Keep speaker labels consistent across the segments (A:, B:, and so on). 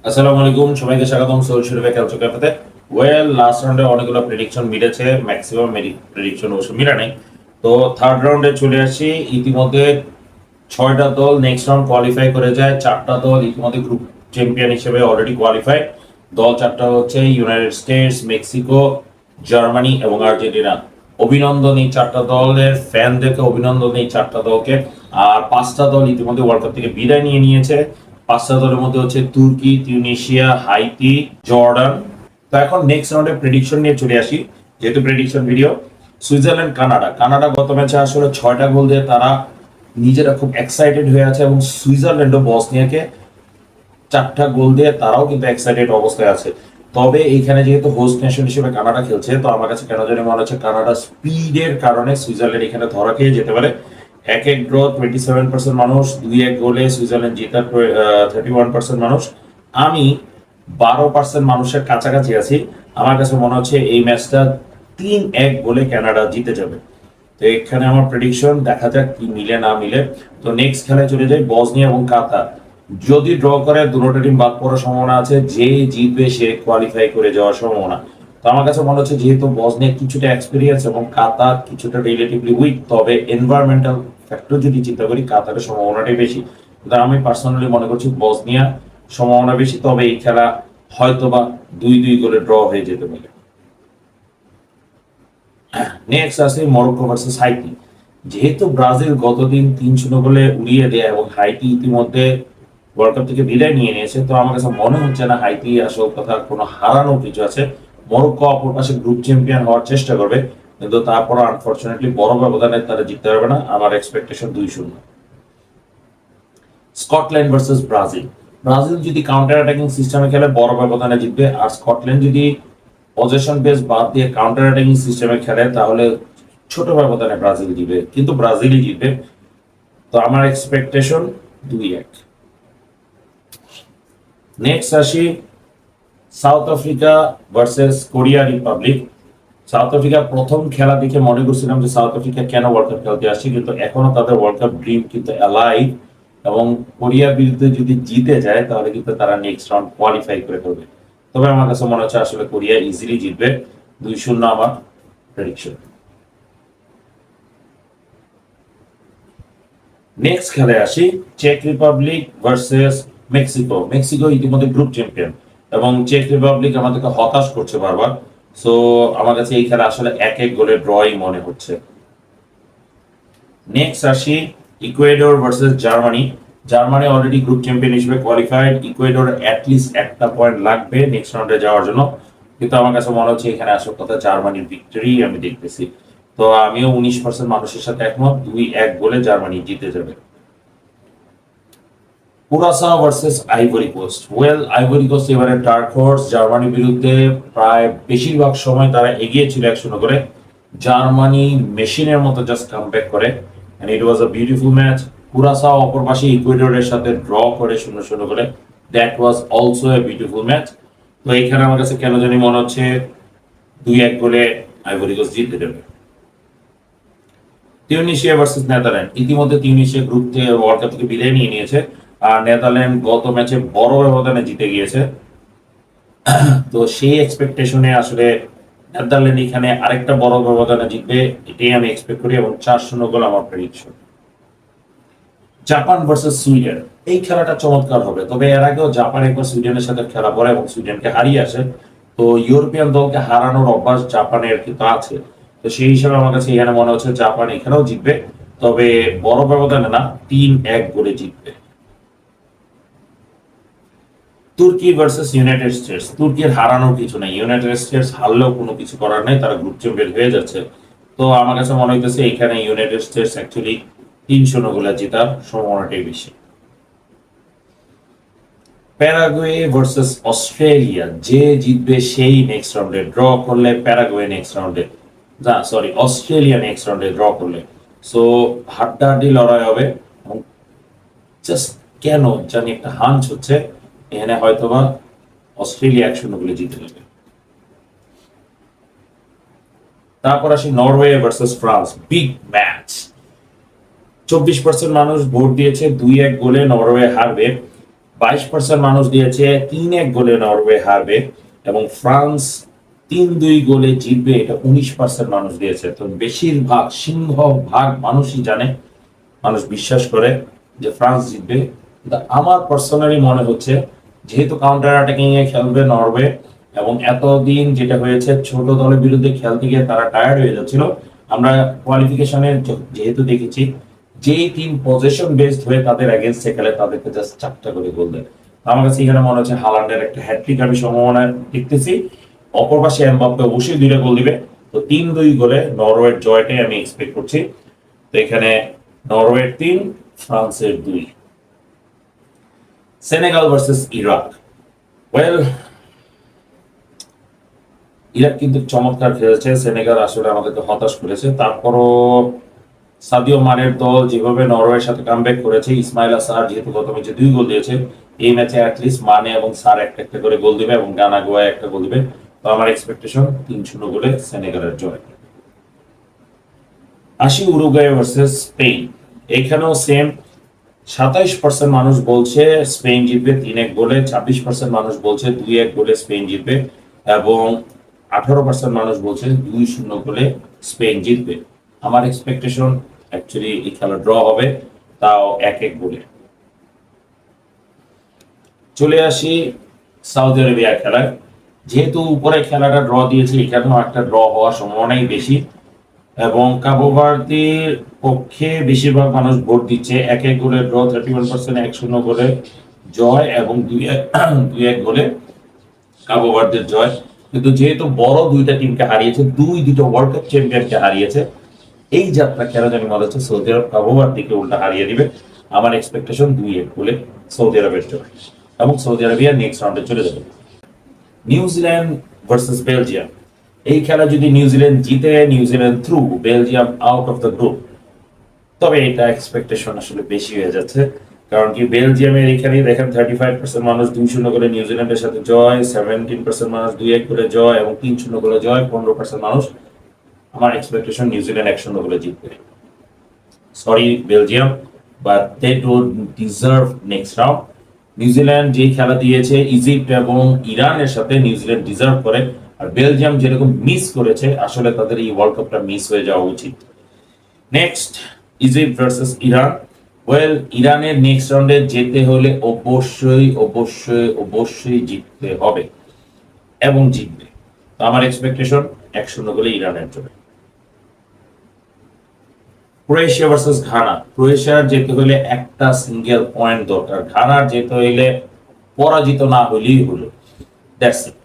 A: আসসালামু আলাইকুম, সবাইকে স্বাগতম সৌরশরীফে খেলছো ক্যাফেতে। লাস্ট রাউন্ডে অনেকগুলো প্রেডিকশন মিলেছে, ম্যাক্সিমাম প্রেডিকশন অবশ্য মিলা নাই। তো থার্ড রাউন্ডে চলে আসি। ইতিমধ্যে 6টা দল নেক্সট রাউন্ড কোয়ালিফাই করে যায়, 4টা দল ইতিমধ্যে গ্রুপ চ্যাম্পিয়ন হিসেবে অলরেডি কোয়ালিফাই। দল 4টা হচ্ছে ইউনাইটেড স্টেটস, মেক্সিকো, জার্মানি এবং আর্জেন্টিনা। অভিনন্দন এই 4টা দলের ফ্যানদেরকে, অভিনন্দন এই 4টা দলকে। আর 5টা দল ইতিমধ্যে ওয়ার্ল্ড কাপ থেকে বিদায় নিয়ে নিয়েছে। 5টা দলের মধ্যে হচ্ছে তুর্কি, তিউনিশিয়া, হাইতি, জর্ডান। তো এখন নেক্সট রাউন্ডে প্রেডিকশন নিয়ে চলে আসি, যেহেতু prediction video. Switzerland, Canada. Canada গত ম্যাচে আসলে 6টা গোল দিয়ে তারা নিজেরা খুব এক্সাইটেড হয়ে আছে, এবং সুইজারল্যান্ডও বসনিয়াকে 4টা গোল দিয়ে তারাও কিন্তু এক্সাইটেড অবস্থায় আছে। তবে এইখানে যেহেতু হোস্ট নেশন হিসেবে কানাডা খেলছে, তো আমার কাছে কেন জানি মনে হচ্ছে কানাডা স্পিডের কারণে সুইজারল্যান্ড এখানে ধরা খেয়ে যেতে পারে। এক এক ড্র 27% মানুষ, 2-1 গোলে সুইজারল্যান্ড জেতার 31% মানুষ। আমি 12% মানুষের কাছাকাছি আছি। আমার কাছে মনে হচ্ছে এই ম্যাচটা 3-1 গোলে কানাডা জিতে যাবে। তো এখানে আমার প্রেডিকশন, দেখা যাক কি মিলে না মিলে। তো নেক্সট খেলায় চলে যাই, বসনিয়া এবং কাতার। যদি ড্র করে দুটো টিম বাদ পড়ার সম্ভাবনা আছে, যে জিতবে সে কোয়ালিফাই করে যাওয়ার সম্ভাবনা। তো আমার কাছে মনে হচ্ছে যেহেতু বসনিয়া কিছুটা এক্সপিরিয়েন্স এবং কাতার কিছুটা রিলেটিভলি উইক, তবে এনভায়রনমেন্টাল ফ্যাক্টর যদি চিন্তা করি কাতারের সম্ভাবনাটাই বেশি। তো আমি পার্সোনালি মনে করছি বসনিয়া সম্ভাবনা বেশি, তবে এই খেলা হয়তোবা 2-2 গোলে ড্র হয়ে যেতে পারে। নেক্সট আছে মরক্কো ভার্সেস হাইতি। যেহেতু ব্রাজিল গতদিন 3-0 গোলে উড়িয়ে দেয় এবং হাইতি ইতিমধ্যে ওয়ার্ল্ড কাপ থেকে বিদায় নিয়ে নিয়েছে, তো আমার কাছে মনে হচ্ছে না হাইতি আসল কথা কোনো হারানোর কিছু আছে। মরক্কো অপর পাশে গ্রুপ চ্যাম্পিয়ন হওয়ার চেষ্টা করবে, কিন্তু তারপরও আনফরচুনেটলি বড় ব্যবধানে তারা জিততে পারবে না। আমার expectation 2-0। Scotland versus Brazil. Brazil যদি কাউন্টার অ্যাটাকিং সিস্টেমে খেলে বড় ব্যবধানে জিতবে, আর স্কটল্যান্ড যদি পজিশন বেস বাদ দিয়ে কাউন্টার অ্যাটাকিং সিস্টেমে খেলে তাহলে ছোট ব্যবধানে ব্রাজিল জিতবে, কিন্তু ব্রাজিলই জিতবে। তো আমার এক্সপেকটেশন 2-1। নেক্সট আসি south Africa versus Korea Republic. South Africa প্রথম খেলা দেখে মনে করছিলাম যে সাউথ আফ্রিকা কেন ওয়ার্ল্ড কাপ খেলতে আসছে, কিন্তু এখনো তাদের ওয়ার্ল্ড কাপ ড্রিম কিন্তু অ্যালাইভ। এবং কোরিয়ার বিরুদ্ধে যদি জিতে যায় তাহলে কিন্তু তারা নেক্সট রাউন্ড কোয়ালিফাই করে ফেলবে। তবে আমার কাছে মনে হচ্ছে আসলে কোরিয়া ইজিলি জিতবে। 2-0 আমার প্রেডিকশন। নেক্সট খেলায় আসি, চেক রিপাবলিক ভার্সেস মেক্সিকো। মেক্সিকো ইতিমধ্যে গ্রুপ চ্যাম্পিয়ন, এবং চেক রিপাবলিক আমাদেরকে হতাশ করছে বারবার। সো আমার কাছে এই খেলা আসলে 1-1 গোলে ড্রই মনে হচ্ছে। নেক্সট আসি Ecuador versus Germany. Germany already group champion হিসেবে কোয়ালিফাইড। ইকুয়েডর অ্যাটলিস্ট একটা পয়েন্ট লাগবে নেক্সট রাউন্ডে যাওয়ার জন্য, কিন্তু আমার কাছে মনে হচ্ছে এখানে আসল কথা জার্মানির ভিক্টরি আমি দেখতেছি। তো আমিও 19% মানুষের সাথে একমত, 2-1 গোলে জার্মানি জিতে যাবে। Curacao versus Ivory Coast. Ivory Coast এবারে ডার্ক হর্স। জার্মানির বিরুদ্ধে প্রায় বেশিরভাগ সময় তারা এগিয়ে ছিল 1-0 করে। জার্মানি মেশিনের মতো জাস্ট কামব্যাক করে, and it was a beautiful match. Curacao অপর পাশে ইকুয়েডরের সাথে ড্র করে 0-0 করে। That was also a beautiful match. তো এইখানে আমার কাছে কেন জানি মনে হচ্ছে 2-1 গোলে আইভরি কোস্ট জিতে যাবে। Tunisia versus Netherland. ইতিমধ্যে তিউনিশিয়া গ্রুপ থেকে ওয়ার্ল্ড কাপ থেকে বিদায় নিয়ে নিয়েছে, আর নেদারল্যান্ড গত ম্যাচে বড় ব্যবধানে জিতে গিয়েছে। তো সেই এক্সপেকটেশনে আসলে নেদারল্যান্ড এখানে আরেকটা বড় ব্যবধানে জিতবে, এটাই আমি এক্সপেক্ট করি, এবং 4-0 গোল আমার প্রেডিকশন। Japan versus Sweden. এই খেলাটা চমৎকার হবে, তবে এর আগেও জাপান একবার সুইডেনের সাথে খেলা পড়ে এবং সুইডেনকে হারিয়ে আসে। তো ইউরোপিয়ান দলকে হারানোর অভ্যাস জাপানের কিন্তু আছে। তো সেই হিসাবে আমার কাছে এখানে মনে হচ্ছে জাপান এখানেও জিতবে, তবে বড় ব্যবধানে না, 3-1 গোলে জিতবে। তুর্কি ভার্সেস ইউনাইটেড স্টেটস। তুর্কির হারানোর কিছু নাই, ইউনাইটেড স্টেটস হারলেও কোনো কিছু করার নেই, তারা গ্রুপ চ্যাম্পিয়ন হয়ে যাচ্ছে। তো আমার কাছে মনে হইতেছে এখানে ইউনাইটেড স্টেটস অ্যাকচুয়ালি 3-0 গোলে জেতার সম্ভাবনাটাই বেশি। Paraguay versus Australia. যে জিতবে সেই নেক্সট রাউন্ডে, ড্র করলে প্যারাগুয়ে নেক্সট রাউন্ডে, না সরি অস্ট্রেলিয়া নেক্সট রাউন্ডে ড্র করলে। সো হাড্ডাহাড্ডি লড়াই হবে, এবং জাস্ট কেন জানি একটা হাঞ্চ হচ্ছে এখানে হয়তোবা অস্ট্রেলিয়া 1-0 গোলে জিতে যাবে। তারপর আসি Norway versus France, big match. 24% মানুষ ভোট দিয়েছে 2-1 গোলে নরওয়ে হারবে। 22% মানুষ দিয়েছে 3-1 গোলে নরওয়ে হারবে, এবং ফ্রান্স 3-2 গোলে জিতবে, এটা 19% মানুষ দিয়েছে। তো বেশিরভাগ সিংহভাগ মানুষই জানে, মানুষ বিশ্বাস করে যে ফ্রান্স জিতবে। কিন্তু আমার পার্সোনালি মনে হচ্ছে, যেহেতু কাউন্টার অ্যাটাকিং এ খেলবে নরওয়ে, এবং এতদিন যেটা হয়েছে ছোট দলের বিরুদ্ধে খেলতে গিয়ে তারা টায়ার্ড হয়ে যাচ্ছিল, আমরা কোয়ালিফিকেশনে যেহেতু দেখেছি যেই টিম পজিশন বেসড হয়ে তাদের এগেইনস্টে খেলে তাদেরকে জাস্ট 4টা করে গোল দেয়। আমার কাছে এখানে মনে হচ্ছে হালান্ডের একটা হ্যাট্রিক আমি সম্ভাবনা দেখতেছি। অপর পাশে এমবাপ্পে অবশ্যই 2টা গোল দিবে। তো 3-2 গোলে নরওয়ের জয়টাই আমি এক্সপেক্ট করছি। তো এখানে নরওয়ের 3, ফ্রান্সের 2। Senegal versus Iraq. Well, Iraq কিন্তু চমৎকার খেলেছে, সেনেগাল আসলে আমাদেরকে হতাশ করেছে। তারপরও সাদিও মানের দল যেভাবে নরওয়ের সাথে কামব্যাক করেছে, ইসমাইল সার যেহেতু গত ম্যাচে 2 গোল দিয়েছে, এই ম্যাচে অ্যাটলিস্ট মানে এবং সার একটা একটা করে গোল দিবে এবং গানা গোয়া একটা গোল দিবে। তো আমার এক্সপেকটেশন 3-0 গোলে সেনেগালের জয়। আসি উরুগুয়ে ভার্সেস স্পেন। এখানেও সেম, 27% মানুষ বলছে স্পেন জিতবে 3-1 গোলে, 26% মানুষ বলছে 2-1 গোলে স্পেন জিতবে, এবং 18% মানুষ বলছে 2-0 গোলে স্পেন জিতবে। আমার এক্সপেকটেশন অ্যাকচুয়ালি এই খেলা ড্র হবে, তাও 1-1 গোলে। চলে আসি সৌদি আরবিয়া খেলায়। যেহেতু উপরে খেলাটা ড্র দিয়েছে, এখানেও একটা ড্র হওয়ার সম্ভাবনাই বেশি, এবং কাবো ভার্দের পক্ষে বেশিরভাগ মানুষ ভোট দিচ্ছে। 1-1 গোলে ড্র 31%, 1-0 গোলে জয়, এবং 2-1 গোলে কাবো ভার্দের জয়। কিন্তু যেহেতু বড় দুইটা টিমকে হারিয়েছে, দুটো ওয়ার্ল্ড কাপ চ্যাম্পিয়নকে হারিয়েছে, এই যাত্রা কেন জানি মনে হচ্ছে সৌদি আরব কাবো ভার্দিকে উল্টা হারিয়ে দিবে। আমার এক্সপেকটেশন 2-1 গোলে সৌদি আরবের জয়, এবং সৌদি আরবিয়া নেক্সট রাউন্ডে চলে যাবে। New Zealand versus Belgium. এই খেলা যদি নিউজিল্যান্ড জিতে, New Zealand through, Belgium out of the group, তবে এটা এক্সপেকটেশন আসলে বেশি হয়ে যাচ্ছে। কারণ কি, বেলজিয়ামের এখানে দেখেন 35% মানুষ 2-0 করে নিউজিল্যান্ডের সাথে জয়, 17% মানুষ 2-1 করে জয়, এবং 3-0 করে জয়, 15% মানুষ। আমার এক্সপেকটেশন নিউজিল্যান্ড 1-0 করে জিতবে। Sorry Belgium, but they don't deserve next round. New Zealand যে খেলা দিয়েছে ইজিপ্ট এবং ইরানের সাথে, নিউজিল্যান্ড ডিজার্ভ করে। আর বেলজিয়াম যেরকম মিস করেছে, আসলে তাদের এই ওয়ার্ল্ড কাপটা মিস হয়ে যাওয়া উচিত। Next, Egypt versus Iran. Well, ইরানের নেক্সট রাউন্ডে যেতে হলে অবশ্যই অবশ্যই অবশ্যই জিততে হবে, এবং জিতবে। তো আমার এক্সপেকটেশন 1-0 গোলে ইরানের জন্য। Croatia versus Ghana. ক্রোয়েশিয়ার যেতে হলে একটা সিঙ্গেল পয়েন্ট দরকার, ঘানার যেতে হইলে পরাজিত না হইলেই হলো, দ্যাটস ইট।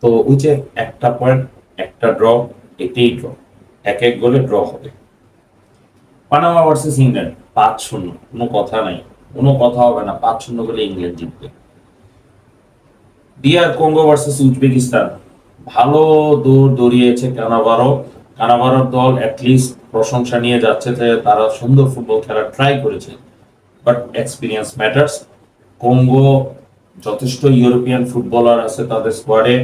A: তো ওই যে একটা পয়েন্ট, একটা ড্র, এটাই ড্র, 1-1 গোলে ড্র হবে। পানামা ভার্সেস ইংল্যান্ড, 5-0, কোনো কথা নাই, কোনো কথা হবে না, 5-0 গোলে ইংল্যান্ড জিতবে। DR Congo versus Uzbekistan. ভালো দৌড় দৌড়িয়েছে কানাভারো। কানাভারোর দল অ্যাটলিস্ট প্রশংসা নিয়ে যাচ্ছে যে তারা সুন্দর ফুটবল খেলার ট্রাই করেছে, বাট এক্সপিরিয়েন্স ম্যাটার্স। কঙ্গো যথেষ্ট ইউরোপিয়ান ফুটবলার আছে তাদের স্কোয়াডে,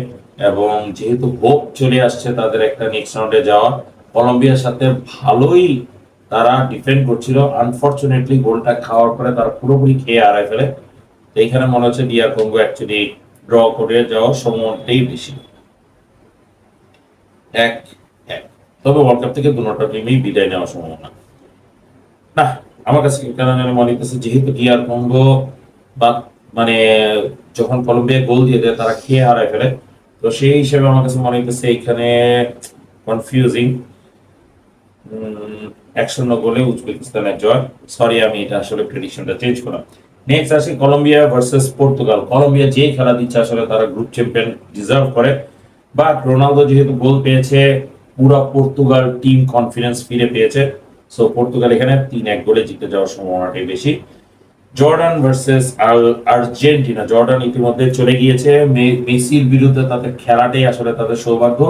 A: এবং যেহেতু হোপ চলে আসছে তাদের একটা নেক্সট রাউন্ডে যাওয়া। কলম্বিয়ার সাথে ভালোই তারা ডিফেন্ড করছিল, আনফরচুনেটলি গোলটা খাওয়ার পরে তারা পুরোপুরি খেয়ে হারায় ফেলে। তো এইখানে মনে হচ্ছে ডিআর কঙ্গো অ্যাকচুয়ালি ড্র করে যাওয়ার সম্ভাবনাটাই বেশি। 1-1। তবে ওয়ার্ল্ড কাপ থেকে দুটো টিমই বিদায় নেওয়ার সম্ভাবনা না। আমার কাছে কেন যেন মনে হচ্ছে, যেহেতু ডিআর কঙ্গো বা মানে যখন কলম্বিয়া গোল দিয়ে দেয় তারা খেয়ে হারায় ফেলে, তো সেই হিসেবে আমার কাছে মনে হচ্ছে এইখানে কনফিউজিং। 1-0 গোলে উজবেকিস্তানের জয়। সরি, আমি এটা আসলে প্রেডিকশনটা চেঞ্জ করলাম। নেক্সট আসি কলম্বিয়া ভার্সেস পর্তুগাল। কলম্বিয়া যে খেলা দিচ্ছে আসলে তারা গ্রুপ চ্যাম্পিয়ন ডিজার্ভ করে, বাট রোনালদো যেহেতু গোল পেয়েছে, পুরো পর্তুগাল টিম কনফিডেন্স ফিরে পেয়েছে। সো পর্তুগাল এখানে 3-1 গোলে জিতে যাওয়ার সম্ভাবনাটাই বেশি। Jordan versus Argentina. জর্ডান ইতিমধ্যে চলে গিয়েছে, মেসির বিরুদ্ধে তাদের খেলাটাই আসলে তাদের সৌভাগ্য।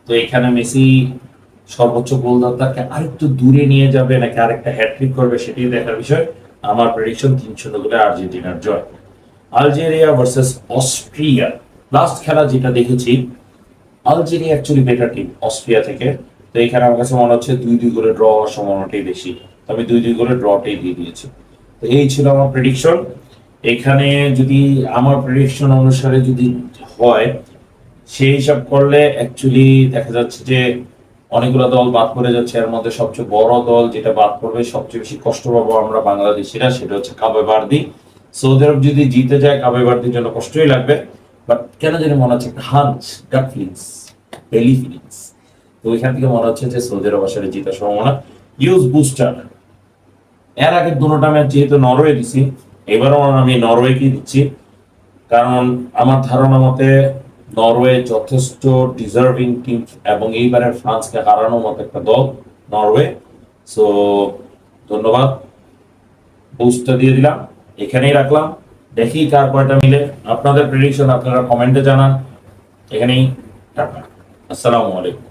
A: তো এখানে মেসি সর্বোচ্চ গোলদাতাকে আরেকটু দূরে নিয়ে যাবে নাকি আরেকটা হ্যাট্রিক করবে, সেটি দেখার বিষয়। আমার প্রেডিকশন 3-0 গোলে আর্জেন্টিনার জয়। Algeria versus Austria. লাস্ট খেলা যেটা দেখেছি, Algeria actually better team Austria থেকে। তো এখানে আমার কাছে মনে হচ্ছে 2-2 গোলে ড্র হওয়ার সম্ভাবনাটাই বেশি। তবে 2-2 গোলে ড্রটাই দিয়ে দিয়েছে। তো এই ছিল আমার প্রেডিকশন। এখানে যদি আমার প্রেডিকশন অনুসারে যদি হয়, সেই হিসাব করলে অ্যাকচুয়ালি দেখা যাচ্ছে যে অনেকগুলো দল বাদ পড়ে যাচ্ছে। এর মধ্যে সবচেয়ে বড় দল যেটা বাদ পড়বে, সবচেয়ে বেশি কষ্ট পাবো আমরা বাংলাদেশিরা, সেটা হচ্ছে কাবে ভার্দি। সৌদি আরব যদি জিতে যায় কাবে ভার্দির জন্য কষ্টই লাগবে, বাট কেন জানি মনে হচ্ছে একটা হাঞ্চ, গাট ফিলিংস, বেলি ফিলিংস। তো ওইখান থেকে মনে হচ্ছে যে সৌদি আরব আসলে জিতার সম্ভাবনা। Use booster. এর আগের দুটোটা ম্যাচ যেহেতু নরওয়ে দিছি, এবারও আমি নরওয়েকেই দিচ্ছি, কারণ আমার ধারণা মতে নরওয়ে যথেষ্ট ডিজার্ভিং টিম, এবং এইবারের ফ্রান্সকে হারানোর মতো একটা দল নরওয়ে। সো ধন্যবাদ, বুস্টটা দিয়ে দিলাম, এখানেই রাখলাম। দেখি কার কয়টা মিলে। আপনাদের প্রেডিকশন আপনারা কমেন্টে জানান। এখানেই টাটা, আসসালামু আলাইকুম।